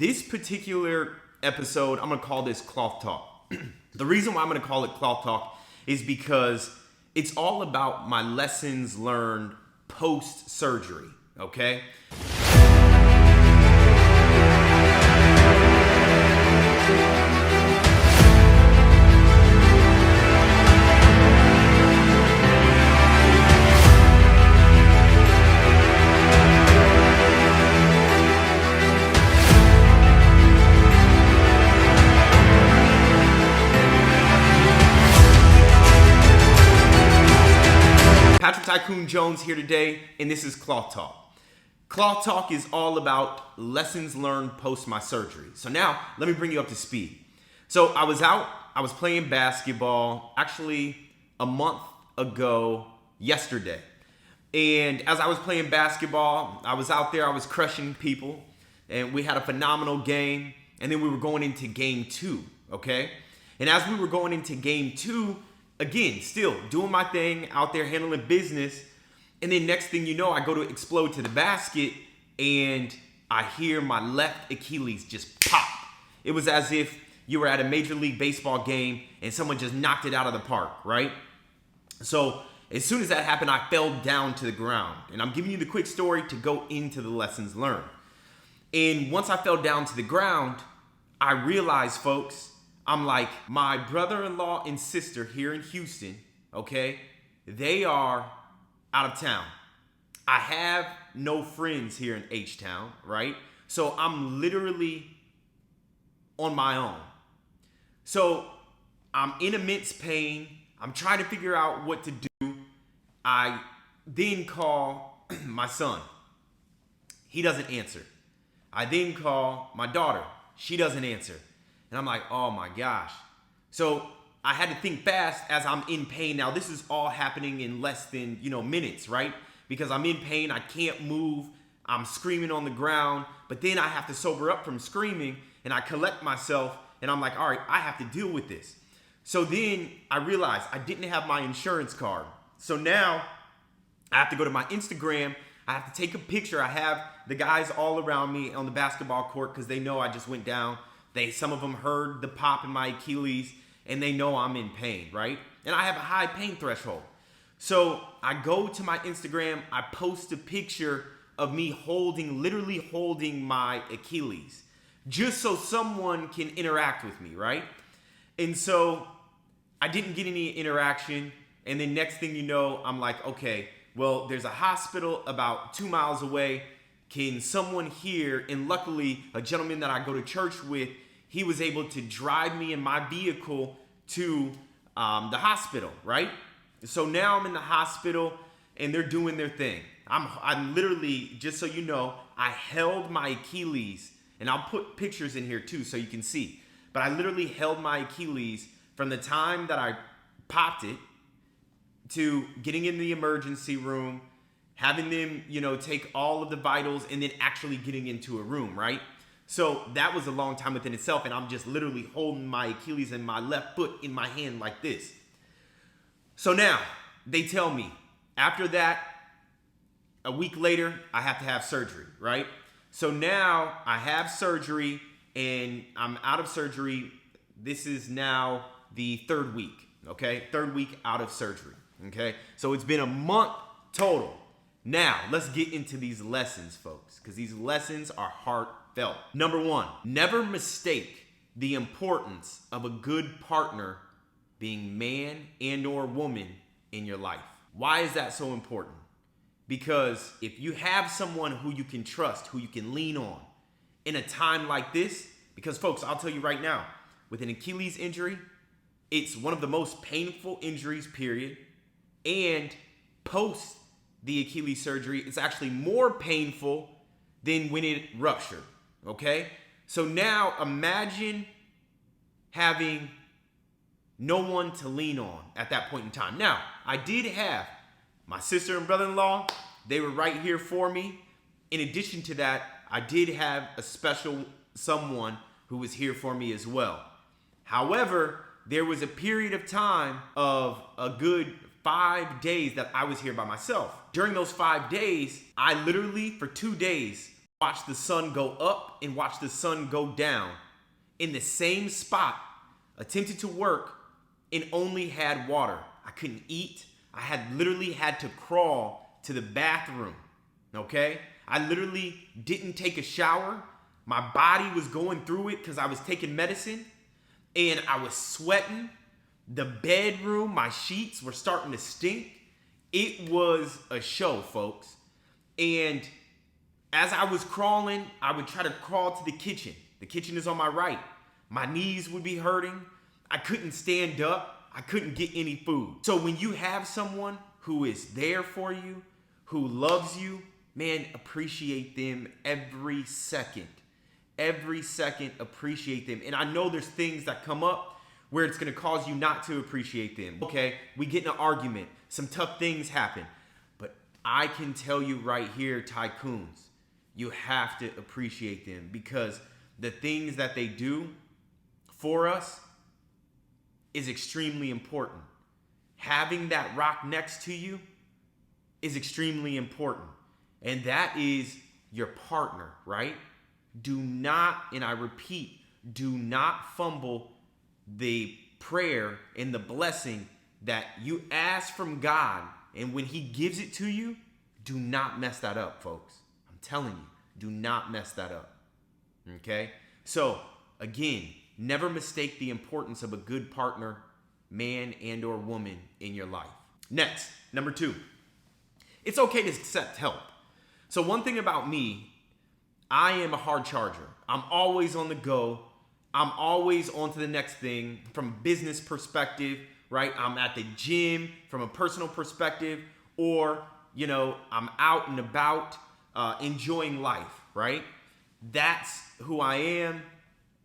This particular episode, I'm gonna call this Cloth Talk. The reason why I'm gonna call it Cloth Talk is because it's all about my lessons learned post-surgery, okay? Tycoon Jones here today, and this is Cloth Talk. Cloth Talk is all about lessons learned post my surgery. So now, let me bring you up to speed. So I was playing basketball actually a month ago yesterday. And as I was playing basketball, I was out there, I was crushing people, and we had a phenomenal game, and then we were going into game 2, okay? And as we were going into game 2, again, still doing my thing out there handling business. And then next thing you know, I go to explode to the basket and I hear my left Achilles just pop. It was as if you were at a Major League Baseball game and someone just knocked it out of the park, right? So as soon as that happened, I fell down to the ground. And I'm giving you the quick story to go into the lessons learned. And once I fell down to the ground, I realized, folks, I'm like, my brother-in-law and sister here in Houston, okay, they are out of town. I have no friends here in H-Town, right? So I'm literally on my own. So I'm in immense pain. I'm trying to figure out what to do. I then call my son. He doesn't answer. I then call my daughter. She doesn't answer. And I'm like, oh my gosh. So I had to think fast as I'm in pain. Now this is all happening in less than, minutes, right? Because I'm in pain, I can't move, I'm screaming on the ground, but then I have to sober up from screaming and I collect myself and I'm like, all right, I have to deal with this. So then I realized I didn't have my insurance card. So now I have to go to my Instagram, I have to take a picture. I have the guys all around me on the basketball court because they know I just went down. Some of them heard the pop in my Achilles and they know I'm in pain, right? And I have a high pain threshold. So I go to my Instagram, I post a picture of me literally holding my Achilles, just so someone can interact with me, right? And so I didn't get any interaction. And then next thing you know, I'm like, okay, well, there's a hospital about 2 miles away. Can someone here, and luckily a gentleman that I go to church with, he was able to drive me in my vehicle to the hospital, right? So now I'm in the hospital and they're doing their thing. I'm literally, just so you know, I held my Achilles, and I'll put pictures in here too so you can see, but I literally held my Achilles from the time that I popped it to getting in the emergency room, having them, take all of the vitals and then actually getting into a room, right? So that was a long time within itself, and I'm just literally holding my Achilles and my left foot in my hand like this. So now they tell me after that, a week later, I have to have surgery, right? So now I have surgery and I'm out of surgery. This is now the 3rd week, okay? 3rd week out of surgery, okay? So it's been a month total. Now, let's get into these lessons, folks, because these lessons are heartfelt. Number 1, never mistake the importance of a good partner being man and or woman in your life. Why is that so important? Because if you have someone who you can trust, who you can lean on in a time like this, because folks, I'll tell you right now, with an Achilles injury, it's one of the most painful injuries, period, and post the Achilles surgery, it's actually more painful than when it ruptured, okay? So now imagine having no one to lean on at that point in time. Now, I did have my sister and brother-in-law. They were right here for me. In addition to that, I did have a special someone who was here for me as well. However, there was a period of time of a good 5 days that I was here by myself. During those 5 days, I literally, for 2 days, Watch the sun go up and watch the sun go down in the same spot, attempted to work, and only had water. I couldn't eat. I had literally had to crawl to the bathroom, okay? I literally didn't take a shower. My body was going through it because I was taking medicine, and I was sweating. The bedroom, my sheets were starting to stink. It was a show, folks. And as I was crawling, I would try to crawl to the kitchen. The kitchen is on my right. My knees would be hurting. I couldn't stand up. I couldn't get any food. So when you have someone who is there for you, who loves you, man, appreciate them every second. Every second, appreciate them. And I know there's things that come up where it's going to cause you not to appreciate them. Okay, we get in an argument. Some tough things happen. But I can tell you right here, Tycoons, you have to appreciate them because the things that they do for us is extremely important. Having that rock next to you is extremely important. And that is your partner, right? Do not, and I repeat, do not fumble the prayer and the blessing that you ask from God. And when he gives it to you, do not mess that up, folks. I'm telling you, do not mess that up. Okay? So, again, never mistake the importance of a good partner, man and or woman in your life. Next, number 2, it's okay to accept help. So one thing about me, I am a hard charger. I'm always on the go. I'm always on to the next thing from a business perspective, right? I'm at the gym from a personal perspective, or, you know, I'm out and about enjoying life, right? That's who I am.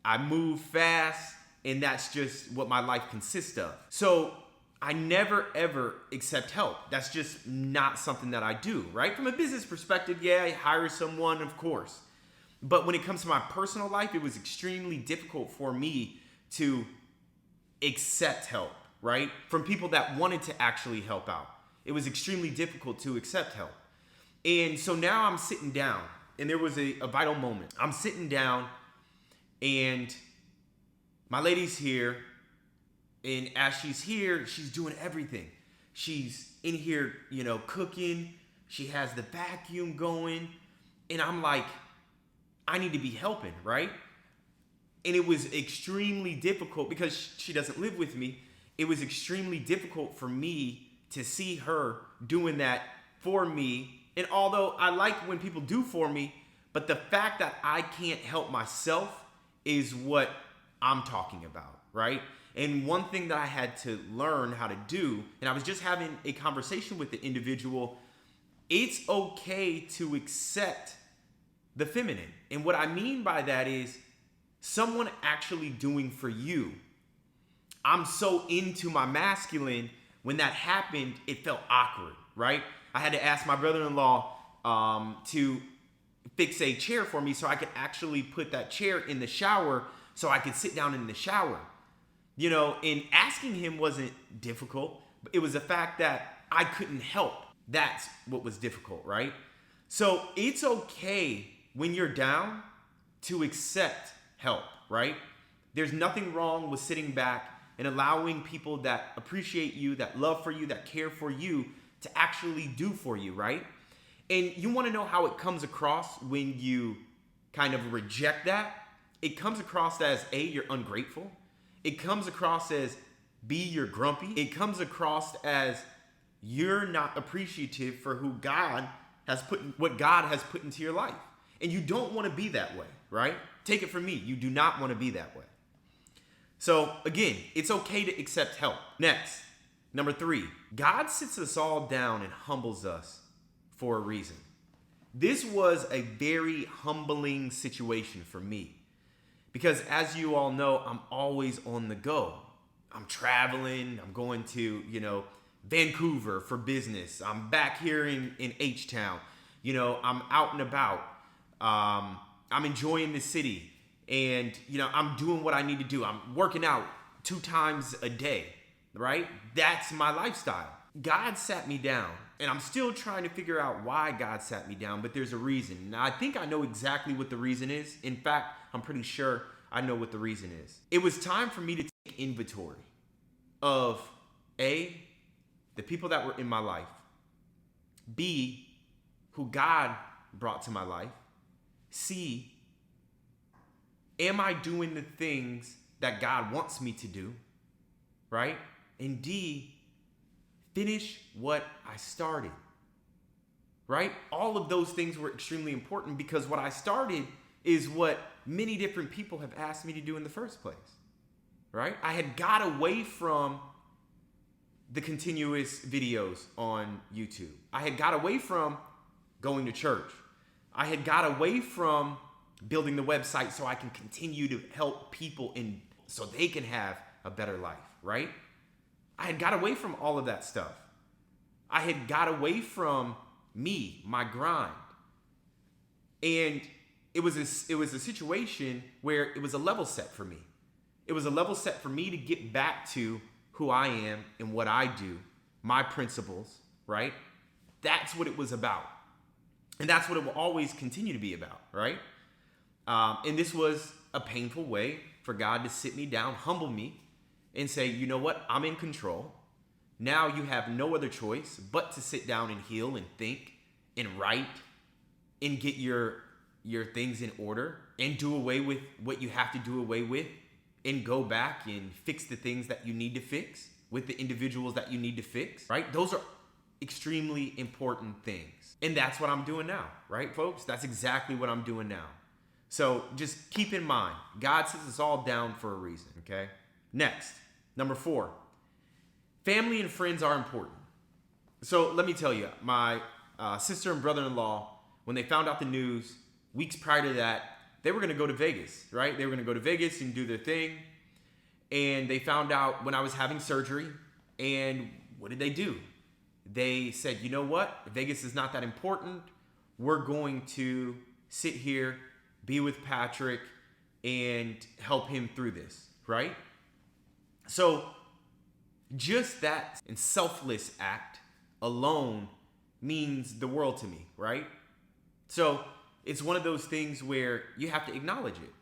I move fast, and that's just what my life consists of. So I never, ever accept help. That's just not something that I do, right? From a business perspective, yeah, I hire someone, of course. But when it comes to my personal life, it was extremely difficult for me to accept help, right? From people that wanted to actually help out. It was extremely difficult to accept help. And so now I'm sitting down, and there was a vital moment. I'm sitting down, and my lady's here, and as she's here, she's doing everything. She's in here, you know, cooking. She has the vacuum going, and I'm like, I need to be helping, right? And it was extremely difficult because she doesn't live with me. It was extremely difficult for me to see her doing that for me. And although I like when people do for me, but the fact that I can't help myself is what I'm talking about, right? And one thing that I had to learn how to do, and I was just having a conversation with the individual, it's okay to accept the feminine. And what I mean by that is someone actually doing for you. I'm so into my masculine. When that happened, it felt awkward, right? I had to ask my brother-in-law to fix a chair for me so I could actually put that chair in the shower so I could sit down in the shower. You know, and asking him wasn't difficult. It was the fact that I couldn't help. That's what was difficult, right? So it's okay when you're down to accept help, right? There's nothing wrong with sitting back and allowing people that appreciate you, that love for you, that care for you to actually do for you, right? And you want to know how it comes across when you kind of reject that? It comes across as A, you're ungrateful. It comes across as B, you're grumpy. It comes across as you're not appreciative for who God has what God has put into your life. And you don't want to be that way, right? Take it from me. You do not want to be that way. So again, it's okay to accept help. Next, number 3, God sits us all down and humbles us for a reason. This was a very humbling situation for me because as you all know, I'm always on the go. I'm traveling. I'm going to, you know, Vancouver for business. I'm back here in H-Town. You know, I'm out and about. I'm enjoying the city, and you know, I'm doing what I need to do. I'm working out 2 times a day, right? That's my lifestyle. God sat me down And I'm still trying to figure out why God sat me down, but there's a reason. Now, I think I know exactly what the reason is. In fact, I'm pretty sure I know what the reason is. It was time for me to take inventory of A, the people that were in my life, B, who God brought to my life, C, am I doing the things that God wants me to do, right? And D, finish what I started, right? All of those things were extremely important because what I started is what many different people have asked me to do in the first place, right? I had got away from the continuous videos on YouTube. I had got away from going to church. I had got away from building the website so I can continue to help people in so they can have a better life, right? I had got away from all of that stuff. I had got away from me, my grind. And it was a situation where it was a level set for me. It was a level set for me to get back to who I am and what I do, my principles, right? That's what it was about. And that's what it will always continue to be about, right? And this was a painful way for God to sit me down, humble me, and say, you know what? I'm in control. Now you have no other choice but to sit down and heal and think and write and get your things in order and do away with what you have to do away with and go back and fix the things that you need to fix with the individuals that you need to fix, right? Those are extremely important things. And that's what I'm doing now, right, folks? That's exactly what I'm doing now. So just keep in mind, God sits us all down for a reason, okay? Next, number 4, family and friends are important. So let me tell you, my sister and brother-in-law, when they found out the news, weeks prior to that, they were going to go to Vegas, right? They were going to go to Vegas and do their thing. And they found out when I was having surgery. And what did they do? They said, you know what? Vegas is not that important. We're going to sit here, be with Patrick, and help him through this, right? So just that and selfless act alone means the world to me, right? So it's one of those things where you have to acknowledge it.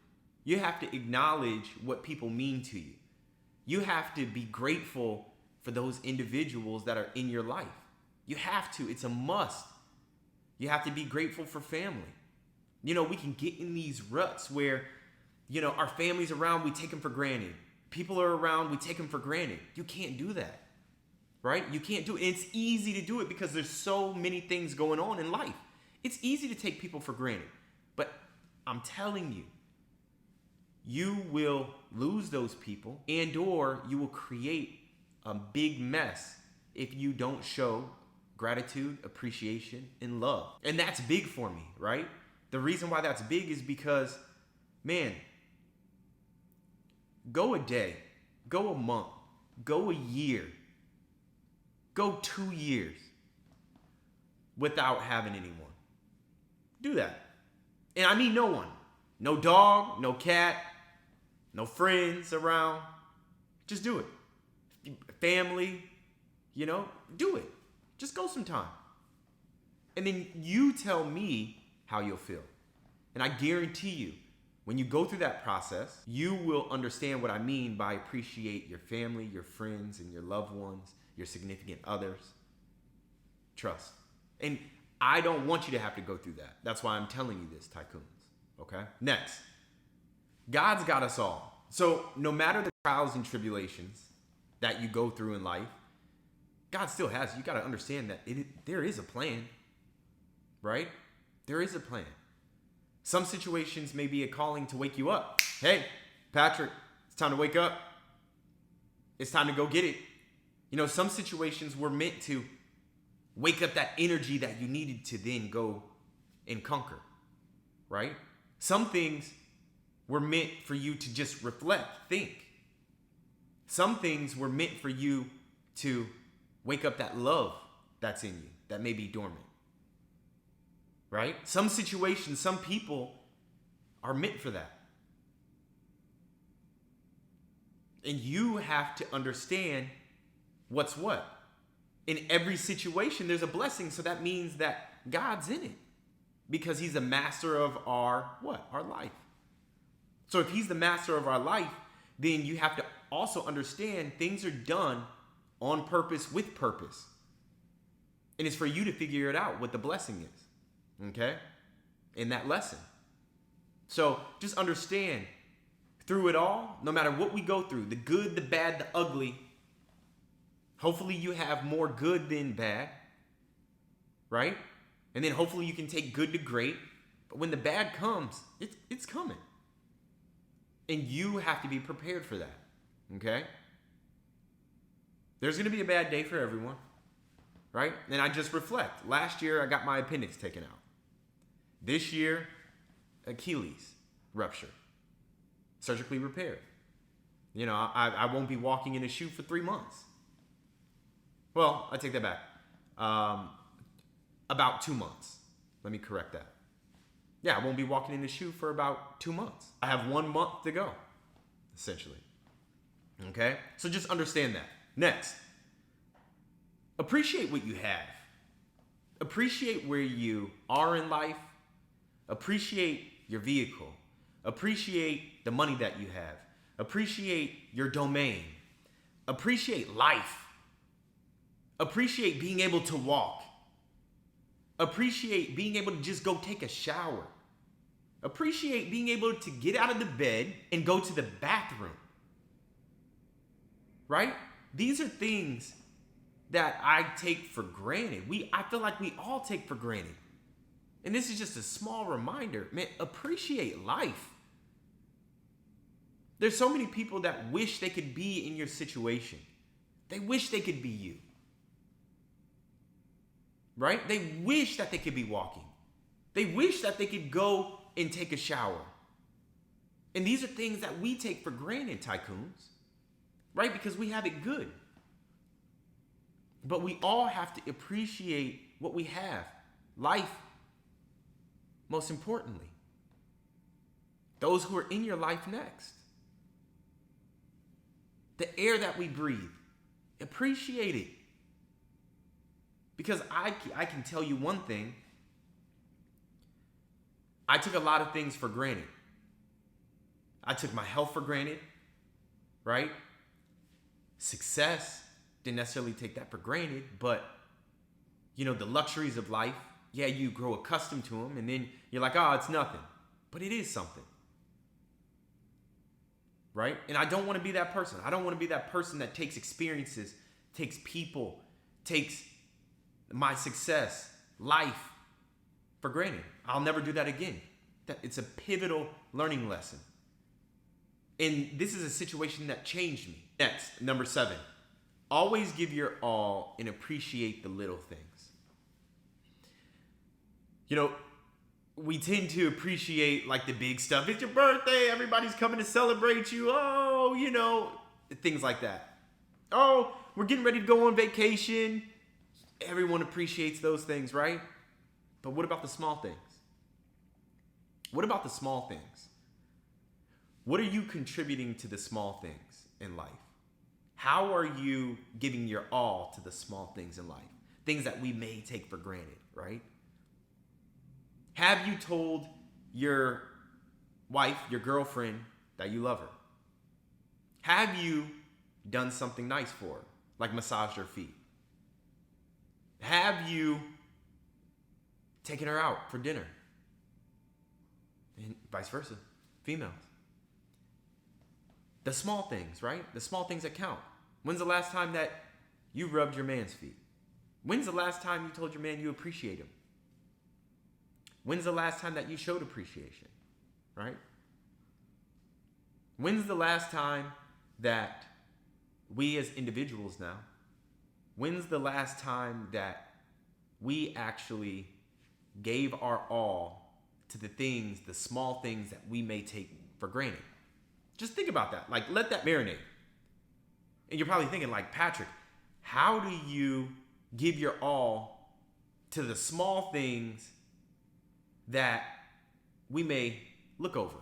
You have to acknowledge what people mean to you. You have to be grateful for those individuals that are in your life. You have to. It's a must. You have to be grateful for family. You know, we can get in these ruts where, you know, our family's around, we take them for granted. People are around, we take them for granted. You can't do that, right? You can't do it. And it's easy to do it because there's so many things going on in life. It's easy to take people for granted. But I'm telling you, you will lose those people and or you will create a big mess if you don't show gratitude, appreciation, and love. And that's big for me, right? The reason why that's big is because, man, go a day, go a month, go a year, go 2 years without having anyone. Do that. And I mean no one. No dog, no cat, no friends around. Just do it. Family, you know, do it. Just go sometime. And then you tell me how you'll feel. And I guarantee you, when you go through that process, you will understand what I mean by appreciate your family, your friends, and your loved ones, your significant others. Trust. And I don't want you to have to go through that. That's why I'm telling you this, Tycoons. Okay? Next. God's got us all. So no matter the trials and tribulations that you go through in life, God still has you. You got to understand that there is a plan, right? There is a plan. Some situations may be a calling to wake you up. Hey, Patrick, it's time to wake up. It's time to go get it. You know, some situations were meant to wake up that energy that you needed to then go and conquer, right? Some things were meant for you to just reflect, think. Some things were meant for you to wake up that love that's in you that may be dormant, right? Some situations, some people are meant for that. And you have to understand what's what. In every situation, there's a blessing. So that means that God's in it because he's the master of our what? Our life. So if he's the master of our life, then you have to also understand things are done on purpose with purpose. And it's for you to figure it out what the blessing is. Okay? In that lesson. So just understand through it all, no matter what we go through, the good, the bad, the ugly, hopefully you have more good than bad, right? And then hopefully you can take good to great. But when the bad comes, it's coming. And you have to be prepared for that, okay? There's going to be a bad day for everyone, right? And I just reflect. Last year, I got my appendix taken out. This year, Achilles rupture, surgically repaired. You know, I won't be walking in a shoe for 3 months. Well, I take that back. About 2 months. Let me correct that. Yeah, I won't be walking in a shoe for about 2 months. I have 1 month to go, essentially. Okay? So just understand that. Next, appreciate what you have. Appreciate where you are in life. Appreciate your vehicle. Appreciate the money that you have. Appreciate your domain. Appreciate life. Appreciate being able to walk. Appreciate being able to just go take a shower. Appreciate being able to get out of the bed and go to the bathroom. Right? These are things that I take for granted. I feel like we all take for granted. And this is just a small reminder. Man, appreciate life. There's so many people that wish they could be in your situation. They wish they could be you. Right? They wish that they could be walking. They wish that they could go and take a shower. And these are things that we take for granted, tycoons. Right? Because we have it good. But we all have to appreciate what we have. Life, most importantly. Those who are in your life next. The air that we breathe. Appreciate it. Because I can tell you one thing. I took a lot of things for granted. I took my health for granted, right? Success, didn't necessarily take that for granted, but, you know, the luxuries of life, yeah, you grow accustomed to them, and then you're like, oh, it's nothing. But it is something, right? And I don't want to be that person. I don't want to be that person that takes experiences, takes people, takes my success, life for granted. I'll never do that again. It's a pivotal learning lesson. And this is a situation that changed me. Next, number 7. Always give your all and appreciate the little things. You know, we tend to appreciate like the big stuff. It's your birthday. Everybody's coming to celebrate you. Oh, you know, things like that. Oh, we're getting ready to go on vacation. Everyone appreciates those things, right? But what about the small things? What about the small things? What are you contributing to the small things in life? How are you giving your all to the small things in life? Things that we may take for granted, right? Have you told your wife, your girlfriend, that you love her? Have you done something nice for her, like massaged her feet? Have you taken her out for dinner? And vice versa, females. The small things, right? The small things that count. When's the last time that you rubbed your man's feet? When's the last time you told your man you appreciate him? When's the last time that you showed appreciation, right? When's the last time that we as individuals now, when's the last time that we actually gave our all to the things, the small things that we may take for granted? Just think about that. Like, let that marinate. And you're probably thinking, like, Patrick, how do you give your all to the small things that we may look over?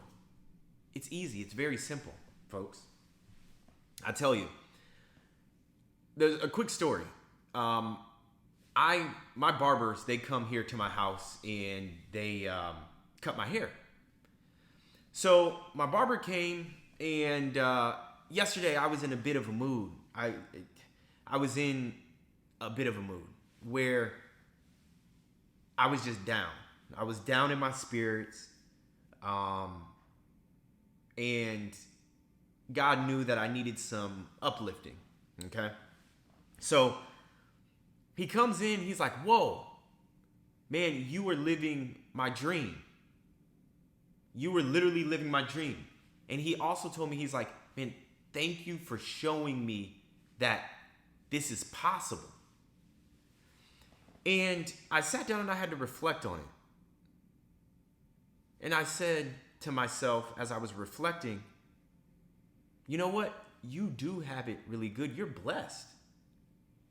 It's easy. It's very simple, folks. I tell you. There's a quick story. My barbers, they come here to my house and they cut my hair. So my barber came, and yesterday I was in a bit of a mood. I was in a bit of a mood where I was just down. I was down in my spirits, and God knew that I needed some uplifting. Okay, so he comes in. He's like, "Whoa, man, you were living my dream. You were literally living my dream." And he also told me, he's like, "Man, thank you for showing me that this is possible." And I sat down and I had to reflect on it. And I said to myself as I was reflecting, you know what? You do have it really good. You're blessed.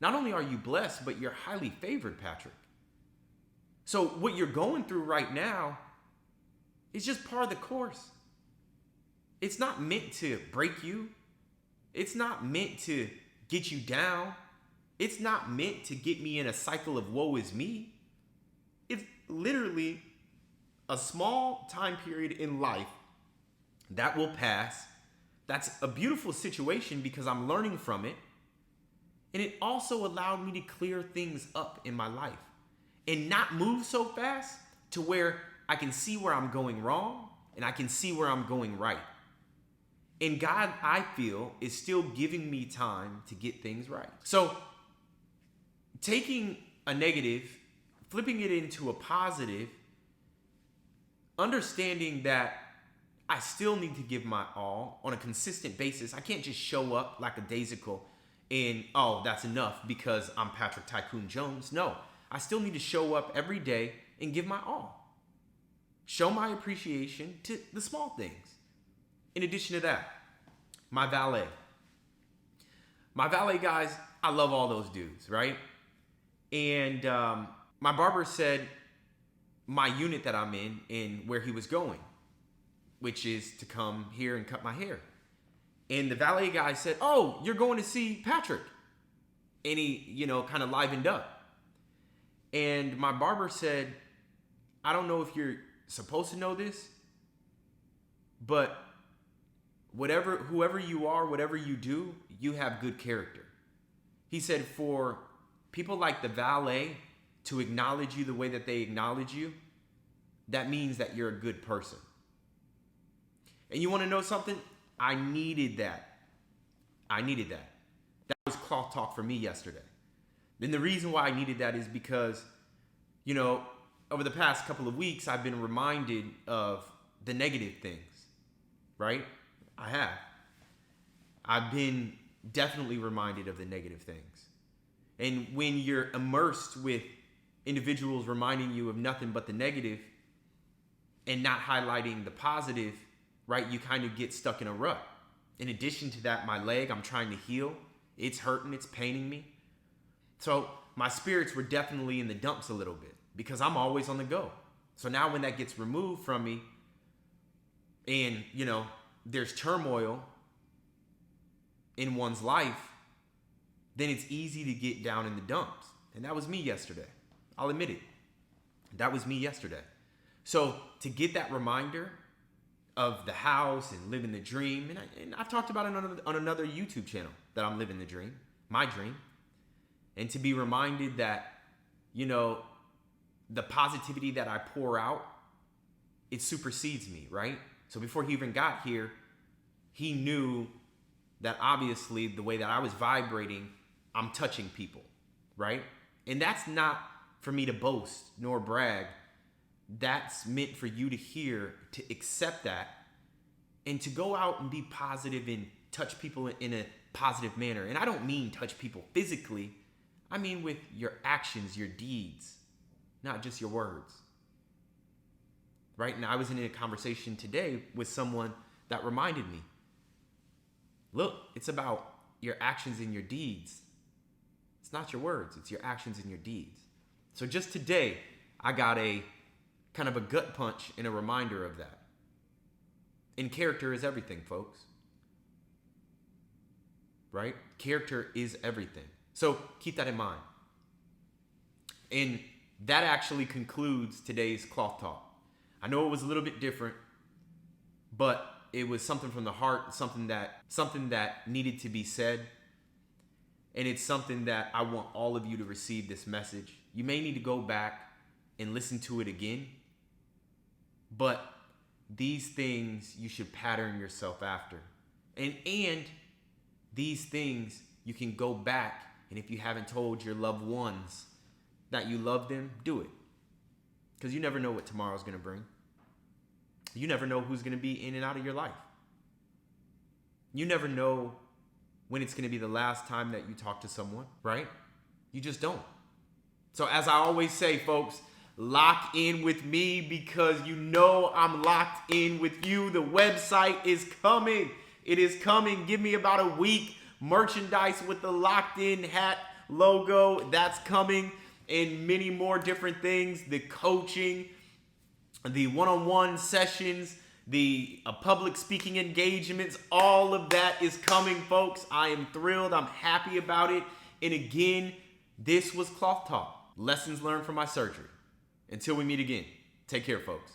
Not only are you blessed, but you're highly favored, Patrick. So what you're going through right now is just part of the course. It's not meant to break you. It's not meant to get you down. It's not meant to get me in a cycle of woe is me. It's literally a small time period in life that will pass. That's a beautiful situation because I'm learning from it. And it also allowed me to clear things up in my life and not move so fast to where I can see where I'm going wrong and I can see where I'm going right. And God, I feel, is still giving me time to get things right. So taking a negative, flipping it into a positive, understanding that I still need to give my all on a consistent basis. I can't just show up like a daisical and, oh, that's enough because I'm Patrick Tycoon Jones. No, I still need to show up every day and give my all. Show my appreciation to the small things. In addition to that, my valet. My valet guys, I love all those dudes, right? And my barber said my unit that I'm in and where he was going, which is to come here and cut my hair. And the valet guy said, "Oh, you're going to see Patrick." And he, kind of livened up. And my barber said, "I don't know if you're supposed to know this, but whoever you are, whatever you do, you have good character." He said, for people like the valet to acknowledge you the way that they acknowledge you, that means that you're a good person. And you want to know something? I needed that. That was cloth talk for me yesterday. And the reason why I needed that is because, over the past couple of weeks, I've been reminded of the negative things, right? I have. I've been definitely reminded of the negative things. And when you're immersed with individuals reminding you of nothing but the negative and not highlighting the positive, right, you kind of get stuck in a rut. In addition to that, my leg, I'm trying to heal. It's hurting, it's paining me. So my spirits were definitely in the dumps a little bit because I'm always on the go. So now when that gets removed from me and, there's turmoil in one's life, then it's easy to get down in the dumps. And that was me yesterday. I'll admit it. That was me yesterday. So to get that reminder of the house and living the dream, and I've talked about it on another YouTube channel that I'm living the dream, my dream, and to be reminded that, the positivity that I pour out, it supersedes me, right? So before he even got here, he knew that obviously the way that I was vibrating, I'm touching people, right? And that's not for me to boast nor brag. That's meant for you to hear, to accept that, and to go out and be positive and touch people in a positive manner. And I don't mean touch people physically. I mean with your actions, your deeds, not just your words. Right? And I was in a conversation today with someone that reminded me, look, it's about your actions and your deeds. It's not your words, it's your actions and your deeds. So just today, I got a kind of a gut punch and a reminder of that. And character is everything, folks. Right? Character is everything. So keep that in mind. And that actually concludes today's Cloth Talk. I know it was a little bit different, but it was something from the heart, something that needed to be said. And it's something that I want all of you to receive this message. You may need to go back and listen to it again, but these things you should pattern yourself after. And these things you can go back, and if you haven't told your loved ones that you love them, do it. Because you never know what tomorrow's going to bring. You never know who's going to be in and out of your life. You never know when it's going to be the last time that you talk to someone, right? You just don't. So as I always say, folks, lock in with me because you know I'm locked in with you. The website is coming. It is coming. Give me about a week. Merchandise with the locked in hat logo, that's coming, and many more different things. The coaching, the one-on-one sessions, the public speaking engagements, all of that is coming, folks. I am thrilled. I'm happy about it. And again, this was Cloth Talk. Lessons learned from my surgery. Until we meet again, take care, folks.